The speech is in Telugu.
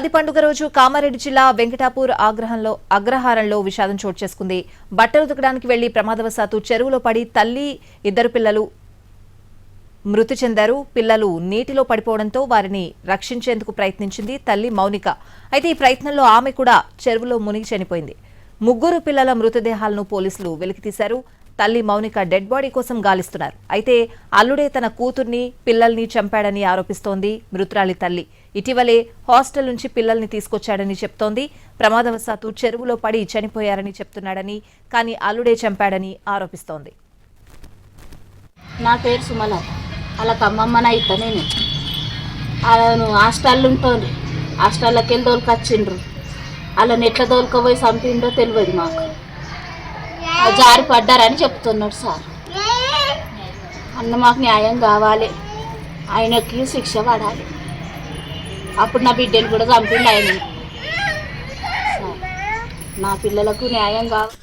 అది పండుగ రోజు కామారెడ్డి జిల్లా వెంకటాపూర్ అగ్రహారంలో విషాదం చోటు చేసుకుంది. బట్టలు ఉతకడానికి వెళ్లి ప్రమాదవశాత్తు చెరువులో పడి తల్లి, ఇద్దరు పిల్లలు మృతి చెందారు. పిల్లలు నీటిలో పడిపోవడంతో వారిని రక్షించేందుకు ప్రయత్నించింది తల్లి మౌనిక. అయితే ఈ ప్రయత్నంలో ఆమె కూడా చెరువులో మునిగి చనిపోయింది. ముగ్గురు పిల్లల మృతదేహాలను పోలీసులు వెలికితీశారు. తల్లి మౌనిక డెడ్ బాడీ కోసం గాలిస్తున్నారు. అయితే అల్లుడే తన కూతుర్ని, పిల్లల్ని చంపాడని ఆరోపిస్తోంది మృతురాలి తల్లి. ఇటీవలే హాస్టల్ నుంచి పిల్లల్ని తీసుకొచ్చాడని చెప్తోంది. ప్రమాదవశాత్తు చెరువులో పడి చనిపోయారని చెప్తున్నాడని, కానీ అల్లుడే చంపాడని ఆరోపిస్తోంది. నా పేరు సుమల. అలా అమ్మమ్మనైతే నేను హాస్టల్ ఉంటుంది. హాస్టల్లోకి వెళ్ళి దోలుకొచ్చిండ్రు. వాళ్ళని ఎట్లా దోలుకపోయి చంపిండ్రో తెలియదు మాకు. జారి పడ్డారని చెప్తున్నాడు సార్. అన్న మాకు న్యాయం కావాలి, ఆయనకి శిక్ష పడాలి. అప్పుడు నా బిడ్డలు కూడా చంపిండు ఆయన. నా పిల్లలకు న్యాయం కావాలి.